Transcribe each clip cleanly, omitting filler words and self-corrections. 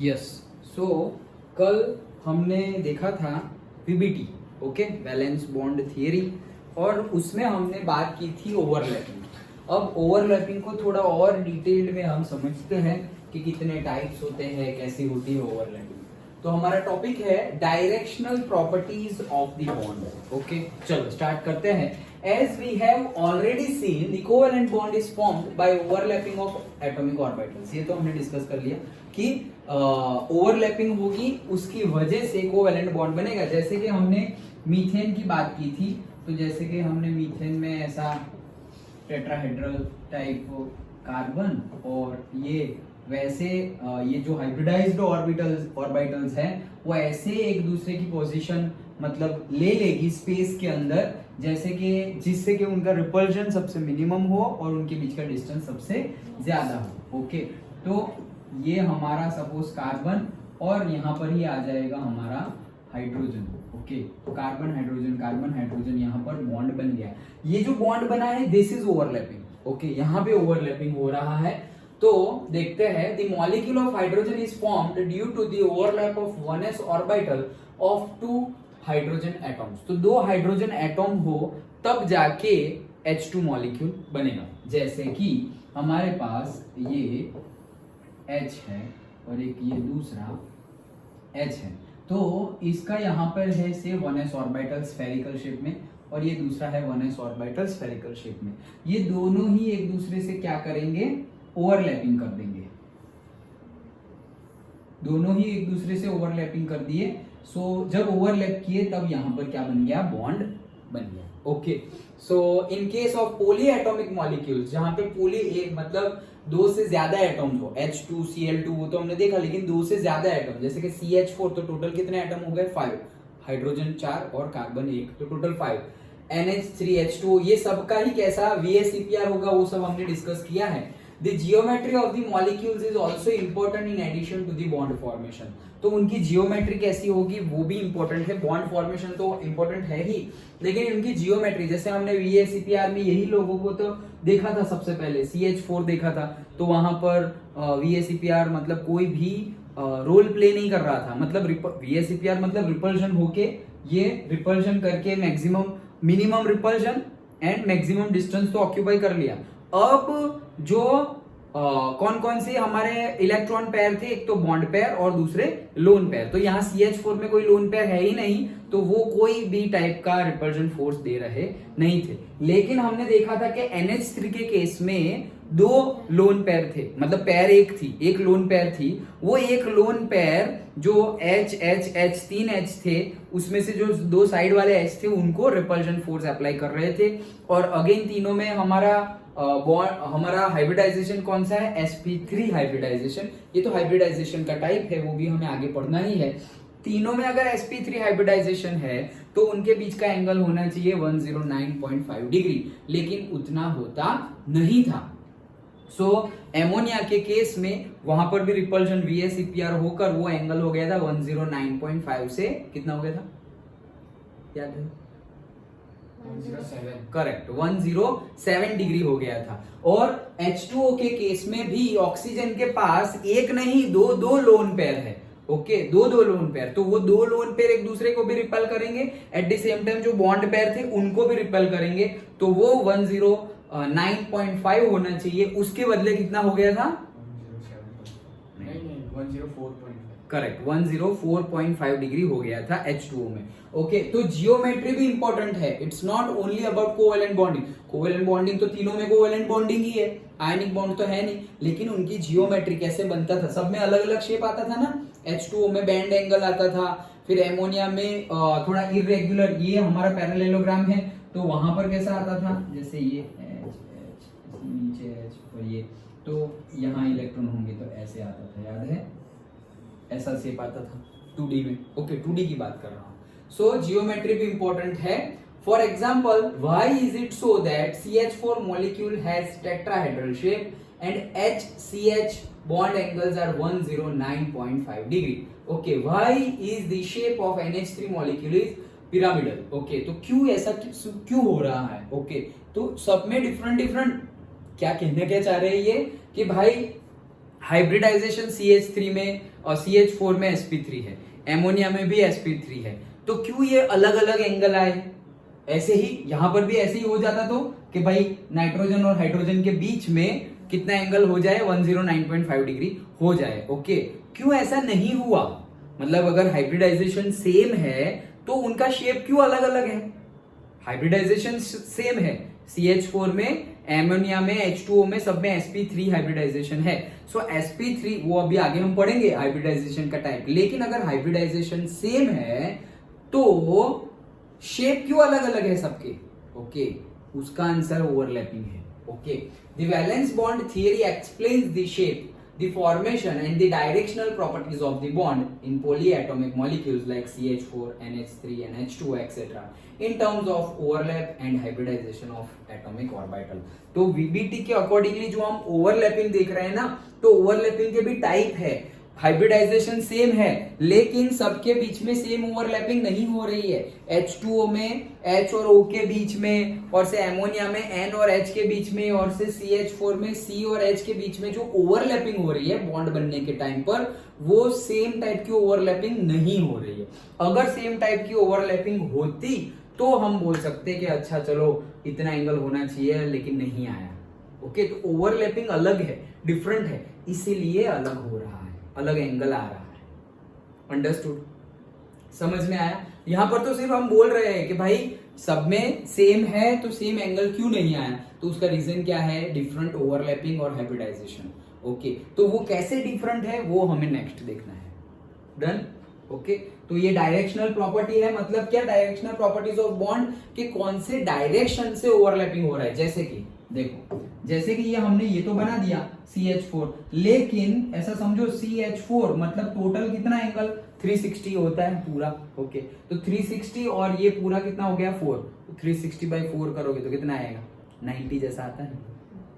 Yes so कल हमने देखा था VBT, okay, valence bond theory, और उसमें हमने बात की थी ओवरलैपिंग। अब ओवरलैपिंग को थोड़ा और डिटेल्ड में हम समझते हैं कि कितने टाइप्स होते हैं, कैसी होती है ओवरलैपिंग। तो हमारा टॉपिक है directional properties of the bond. Okay, चलो स्टार्ट करते हैं। As we have already seen, the covalent bond is formed by overlapping of atomic orbitals। ये तो हमने डिस्कस कर लिया कि ओवरलैपिंग होगी, उसकी वजह से कोवेलेंट बॉन्ड बनेगा। जैसे कि हमने मीथेन की बात की थी, तो जैसे कि हमने मीथेन में ऐसा टेट्राहेड्रल टाइप कार्बन, और ये वैसे ये जो हाइब्रिडाइज्ड ऑर्बिटल्स हैं वो ऐसे एक दूसरे की पोजीशन मतलब ले लेगी स्पेस के अंदर, जैसे कि जिससे कि उनका रिपल्जन सबसे मिनिमम हो और उनके बीच का डिस्टेंस सबसे ज्यादा हो। ओके, तो ये हमारा सपोज कार्बन, और यहाँ पर ही आ जाएगा हमारा हाइड्रोजन। ओके, तो कार्बन हाइड्रोजन यहाँ पर बॉन्ड बन गया। ये जो बॉन्ड बना है दिस इज ओवरलैपिंग। ओके, यहाँ पे ओवरलैपिंग हो रहा है। तो देखते हैं, the molecule of hydrogen is formed due to the overlap of 1s orbital of 2 hydrogen atoms. तो 2 हाइड्रोजन एटम हो तब जाके H2 मॉलिक्यूल बनेगा। जैसे कि हमारे पास ये H है और एक ये दूसरा H है, तो इसका यहाँ पर है से 1s ऑर्बिटल स्फेरिकल शेप में, और ये दूसरा है 1s ऑर्बिटल स्फेरिकल शेप में। ये दोनों ही एक दूसरे से क्या करेंगे, ओवरलैपिंग कर देंगे। दोनों ही एक दूसरे से ओवरलैपिंग कर दिए। सो जब ओवरलैप किए तब यहां पर क्या बन गया, बॉन्ड बन गया। Okay, so in case of poly atomic molecules, जहां पे पॉली एक मतलब 2 से ज्यादा एटम्स हो, H2 Cl2 वो तो हमने देखा, लेकिन 2 से ज्यादा एटम, जैसे कि CH4, तो टोटल कितने एटम हो गए, 5, हाइड्रोजन 4 और कार्बन 1, तो टोटल 5, NH3H2, ये सबका ही कैसा VSEPR होगा वो सब हमने डिस्कस किया है। The geometry of the molecules is also important in addition to the bond formation। तो उनकी जियोमेट्री कैसी होगी वो भी इंपॉर्टेंट है। बॉन्ड फॉर्मेशन तो इंपॉर्टेंट है ही, लेकिन उनकी जियोमेट्री, जैसे हमने VSEPR में यही लोगों को तो देखा था सबसे पहले, CH4 देखा था, तो वहां पर VSEPR मतलब कोई भी रोल प्ले नहीं कर रहा था। मतलब VSEPR मतलब रिपल्जन होके, ये रिपल्जन करके maximum minimum repulsion and maximum distance तो ऑक्यूपाई कर लिया। अब जो कौन कौन से हमारे इलेक्ट्रॉन पेयर थे, एक तो बॉन्ड पेयर और दूसरे लोन पेयर। तो यहाँ CH4 में कोई लोन पेयर है ही नहीं, तो वो कोई भी टाइप का रिपल्जन फोर्स दे रहे नहीं थे। लेकिन हमने देखा था कि NH3 के केस में 2 लोन पेयर थे, मतलब पेयर एक थी, एक लोन पेयर थी। वो एक लोन पेयर जो H 3 H थे, उसमें से जो 2 साइड वाले H थे उनको रिपल्जन फोर्स अप्लाई कर रहे थे। और अगेन तीनों में हमारा हाइब्रिडाइजेशन कौन सा है, sp3 हाइब्रिडाइजेशन। ये तो हाइब्रिडाइजेशन का टाइप है, वो भी हमें आगे पढ़ना ही है। तीनों में अगर sp3 हाइब्रिडाइजेशन है तो उनके बीच का एंगल होना चाहिए 109.5 डिग्री, लेकिन उतना होता नहीं था। सो एमोनिया के केस में वहां पर भी रिपल्जन VSEPR होकर वो एंगल हो गया था 109.5 से कितना हो गया था, याद है, 107, करेक्ट, 107 डिग्री हो गया था। और H2O के केस में भी ऑक्सीजन के पास एक नहीं दो लोन पेयर है। ओके, दो लोन पेयर, तो वो 2 लोन पेयर एक दूसरे को भी रिपेल करेंगे, एट द सेम टाइम जो बॉन्ड पेयर थे उनको भी रिपेल करेंगे। तो वो 109.5 होना चाहिए, उसके बदले कितना हो गया था, 104.5, करेक्ट, 104.5 डिग्री हो गया था H2O में। ओके, तो जियोमेट्री भी इंपॉर्टेंट है। It's not only about covalent bonding. Covalent bonding तो तीनों में कोवेलेंट बॉन्डिंग ही है, आयनिक बॉन्ड तो है नहीं, लेकिन उनकी जियोमेट्री कैसे बनता था, सब में अलग अलग शेप आता था ना। H2O में बैंड एंगल आता था, फिर एमोनिया में थोड़ा इरेगुलर, ये हमारा पैरेललोग्राम है, तो वहां पर कैसा आता था, जैसे ये H नीचे H और ये, तो यहाँ इलेक्ट्रॉन होंगे तो ऐसे आता था, याद है, ऐसा शेप आता था 2D में। ओके, 2D की बात कर रहा हूँ। सो जियोमेट्री भी इंपॉर्टेंट है। For example, why is it so that CH4 molecule has tetrahedral shape and HCH bond angles are 109.5 degree? Okay, why is the shape of NH3 molecule is pyramidal? Okay, तो क्यों ऐसा क्यों हो रहा है? Okay, तो सब में डिफरेंट क्या कहने क्या चाह रहे हैं ये कि भाई हाइब्रिडाइजेशन CH3 में और CH4 में sp3 है, एमोनिया में भी sp3 है, तो क्यों ये अलग अलग एंगल आए? ऐसे ही यहां पर भी ऐसे ही हो जाता तो कि भाई नाइट्रोजन और हाइड्रोजन के बीच में कितना एंगल हो जाए, 109.5 डिग्री हो जाए। ओके, क्यों ऐसा नहीं हुआ? मतलब अगर हाइब्रिडाइजेशन सेम है तो उनका शेप क्यों अलग अलग है? हाइब्रिडाइजेशन सेम है, CH4 में, एमोनिया में, H2O में, सब में sp3 हाइब्रिडाइजेशन है। सो sp3 वो अभी आगे हम पढ़ेंगे हाइब्रिडाइजेशन का टाइप, लेकिन अगर हाइब्रिडाइजेशन सेम है तो शेप क्यों अलग अलग है सबके? ओके, उसका आंसर ओवरलैपिंग है। Okay, the valence bond theory explains the shape, the formation and the directional properties of the bond in polyatomic molecules like CH4, NH3, NH2, etc. in terms of overlap and hybridization of atomic orbital. तो VBT के accordingly जो हम overlapping देख रहे हैं ना, तो overlapping के भी टाइप है। हाइब्रिडाइजेशन सेम है लेकिन सबके बीच में सेम ओवरलैपिंग नहीं हो रही है। H2O में H और O के बीच में, और से एमोनिया में N और H के बीच में, और से CH4 में C और H के बीच में जो ओवरलैपिंग हो रही है बॉन्ड बनने के टाइम पर, वो सेम टाइप की ओवरलैपिंग नहीं हो रही है। अगर सेम टाइप की ओवरलैपिंग होती तो हम बोल सकते कि अच्छा चलो इतना एंगल होना चाहिए, लेकिन नहीं आया। ओके, तो ओवरलैपिंग अलग है, डिफरेंट है, इसीलिए अलग हो रहा है, अलग एंगल आ रहा है। अंडरस्टूड? समझ में आया? यहां पर तो सिर्फ हम बोल रहे हैं कि भाई सब में सेम है तो सेम एंगल क्यों नहीं आया, तो उसका रीजन क्या है? डिफरेंट ओवरलैपिंग और हाइब्रिडाइजेशन। ओके, तो वो कैसे डिफरेंट है वो हमें नेक्स्ट देखना है। डन? ओके, तो ये डायरेक्शनल प्रॉपर्टी है। मतलब क्या? डायरेक्शनल प्रॉपर्टीज ऑफ बॉन्ड के कौन से डायरेक्शन से ओवरलैपिंग हो रहा है। जैसे कि देखो, जैसे कि ये हमने ये तो बना दिया CH4, लेकिन ऐसा समझो CH4 मतलब टोटल कितना एंगल 360 होता है पूरा। ओके, तो 360 और ये पूरा कितना हो गया 4, तो 360/4 करोगे तो कितना आएगा? 90 जैसा आता है,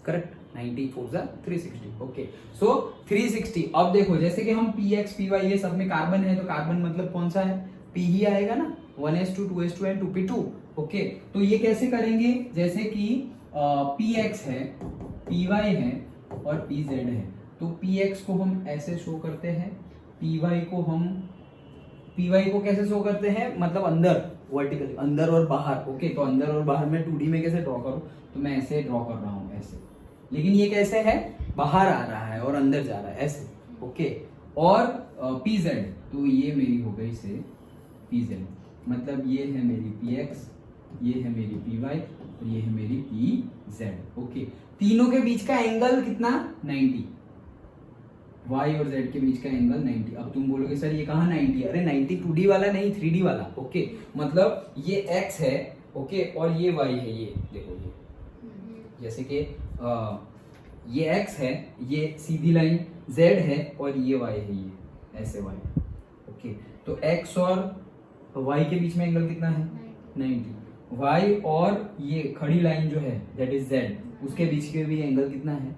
करेक्ट? 90 4 360। ओके, सो 360। अब देखो जैसे कि हम PX PY ये सब में कार्बन है, तो कार्बन मतलब कौन सा है? P ही आएगा ना, 1s2 2s2 and 2p2। Okay, तो ये कैसे करेंगे? जैसे कि PX है, PY है और PZ है, तो PX को हम ऐसे शो करते हैं, PY को कैसे शो करते हैं? मतलब अंदर, वर्टिकली अंदर और बाहर। ओके, तो अंदर और बाहर में 2D में कैसे ड्रॉ करूं? तो मैं ऐसे ड्रॉ कर रहा हूं ऐसे, लेकिन ये कैसे है? बाहर आ रहा है और अंदर जा रहा है ऐसे। ओके, और PZ, तो ये मेरी हो गई से PZ, मतलब ये है मेरी PX, ये है मेरी PY और ये है मेरी PZ। ओके, तीनों के बीच का एंगल कितना? 90। Y और Z के बीच का एंगल 90। अब तुम बोलोगे सर ये कहाँ 90 है? अरे 90 2D वाला नहीं, 3D वाला। ओके, मतलब ये X है, ओके, और ये Y है। ये देखो, ये जैसे कि ये X है, ये सीधी लाइन, Z है और ये Y है, ये ऐसे Y। ओके, तो X और Y के बीच में एंगल कितना है? 90। Y और ये खड़ी लाइन जो है दैट इज Z, उसके बीच के भी एंगल कितना है?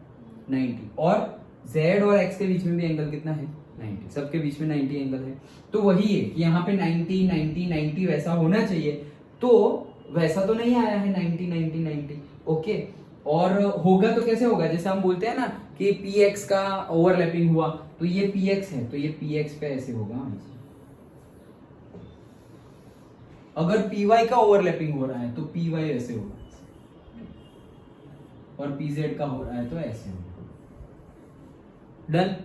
90। और Z और X के बीच में भी एंगल कितना है? 90। सबके बीच में 90 एंगल है। तो वही है कि यहाँ पे 90 90 90 वैसा होना चाहिए, तो वैसा तो नहीं आया है 90 90 90। ओके, और होगा तो कैसे होगा? जैसे हम बोलते हैं ना कि PX का ओवरलैपिंग हुआ, तो ये PX है, तो ये PX पे ऐसे होगा। अगर PY का ओवरलैपिंग हो रहा है तो PY ऐसे होगा, और PZ का हो रहा है तो ऐसे होगा। डन?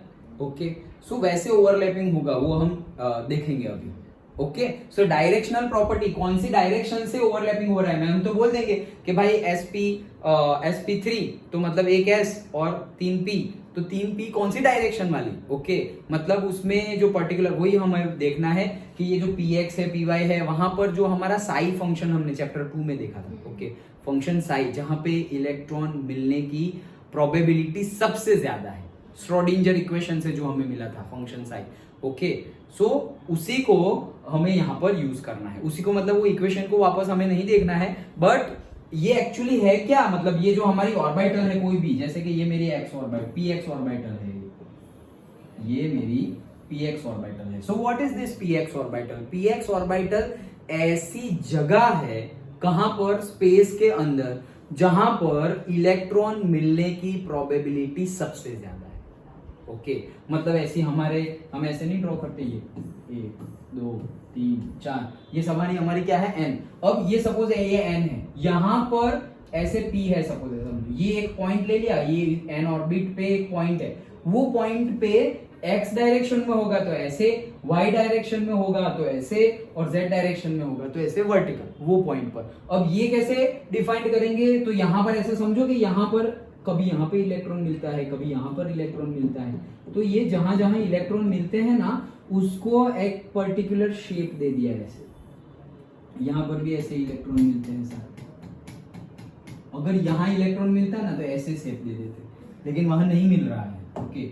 ओके, सो वैसे ओवरलैपिंग होगा, वो हम देखेंगे अभी। ओके, सो डायरेक्शनल प्रॉपर्टी, कौन सी डायरेक्शन से ओवरलैपिंग हो रहा है? हम तो बोल देंगे कि भाई sp3 तो मतलब एक S और 3p, तो 3p कौन सी डायरेक्शन वाली? ओके, मतलब उसमें जो पर्टिकुलर, वही हमें देखना है कि ये जो px है py है, वहां पर जो हमारा साई फंक्शन हमने चैप्टर 2 में देखा था। ओके, फंक्शन साई, जहां पे इलेक्ट्रॉन मिलने की प्रोबेबिलिटी सबसे ज्यादा है, श्रोडिंजर इक्वेशन से जो हमें मिला था फंक्शन साई। ओके, सो उसी को हमें यहाँ पर यूज करना है, उसी को, मतलब वो इक्वेशन को वापस हमें नहीं देखना है, बट ये एक्चुअली है क्या? मतलब ये जो हमारी ऑर्बिटल है कोई भी, जैसे कि ये मेरी x ऑर्बिटल, px ऑर्बिटल है, ये मेरी px ऑर्बिटल है। So what is this px orbital? px orbital ऐसी जगह है, कहां पर? स्पेस के अंदर, जहां पर इलेक्ट्रॉन मिलने की प्रोबेबिलिटी सबसे ज्यादा है। ओके मतलब ऐसे हमारे हम ऐसे नहीं ड्रॉ करते, ये 1 2 3 4 ये सवारी हमारी क्या है n। अब ये सपोज ये n है, यहाँ पर ऐसे p है सपोज, ये एक पॉइंट ले लिया, ये n ऑर्बिट पे एक पॉइंट है, वो पॉइंट पे x डायरेक्शन में होगा तो ऐसे, y डायरेक्शन में होगा तो ऐसे, और z डायरेक्शन में होगा तो ऐसे वर्टिकल वो पॉइंट पर। अब ये कैसे डिफाइन करेंगे, तो यहाँ पर ऐसे समझो कि यहाँ पर कभी यहाँ पे इलेक्ट्रॉन मिलता है, कभी यहाँ पर इलेक्ट्रॉन मिलता है, तो ये जहां जहां इलेक्ट्रॉन मिलते हैं ना उसको एक पर्टिकुलर शेप दे दिया है ऐसे, यहाँ पर भी ऐसे इलेक्ट्रॉन मिलते हैं सारे, अगर यहाँ इलेक्ट्रॉन मिलता है ना तो ऐसे शेप दे देते, लेकिन वहां नहीं मिल रहा है। ओके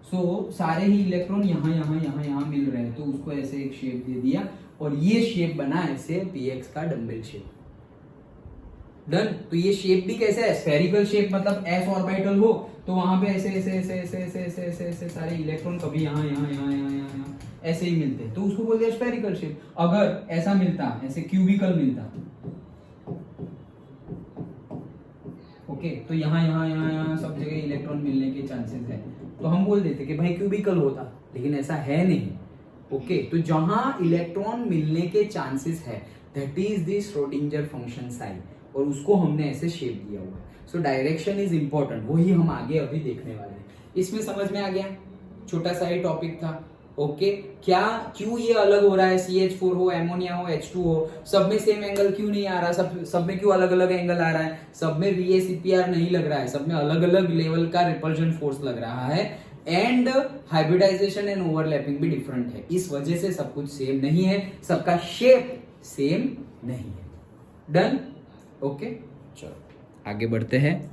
सो सारे ही इलेक्ट्रॉन यहाँ यहाँ यहाँ यहाँ मिल रहे हैं, तो उसको ऐसे एक शेप दे दिया, और ये शेप बना ऐसे px का डम्बल शेप। डन। तो ये शेप भी कैसे है, स्फेरिकल शेप, मतलब s ऑर्बिटल हो तो वहां पे ऐसे ऐसे ऐसे ऐसे ऐसे ऐसे ऐसे ऐसे सारे इलेक्ट्रॉन कभी यहाँ यहाँ यहाँ यहाँ यहाँ ऐसे ही मिलते हैं, तो उसको बोलते हैं स्फेरिकल शेप। अगर ऐसा मिलता, ऐसे क्यूबिकल मिलता, ओके तो यहाँ यहाँ यहाँ यहाँ सब जगह इलेक्ट्रॉन मिलने के चांसेस है, तो हम बोल देते कि भाई क्यूबिकल होता, लेकिन ऐसा है नहीं। ओके तो जहां इलेक्ट्रॉन मिलने के चांसेस है that is the Schrodinger function sine, और उसको हमने ऐसे शेप दिया हुआ है। सो डायरेक्शन इज इंपॉर्टेंट, वही हम आगे अभी देखने वाले हैं। इसमें समझ में आ गया, छोटा सा ही टॉपिक था। ओके क्या क्यों ये अलग हो रहा है, CH4 हो, एमोनिया हो, H2 हो, सब में सेम एंगल क्यों नहीं आ रहा, सब में क्यों अलग अलग एंगल आ रहा है, सब में VACPR नहीं लग रहा है, सब में अलग अलग लेवल का रिपल्जन फोर्स लग रहा है, एंड हाइब्रिडाइजेशन एंड ओवरलैपिंग भी डिफरेंट है। इस वजह से सब कुछ सेम नहीं है, सबका शेप सेम नहीं है। डन। ओके चलो आगे बढ़ते हैं।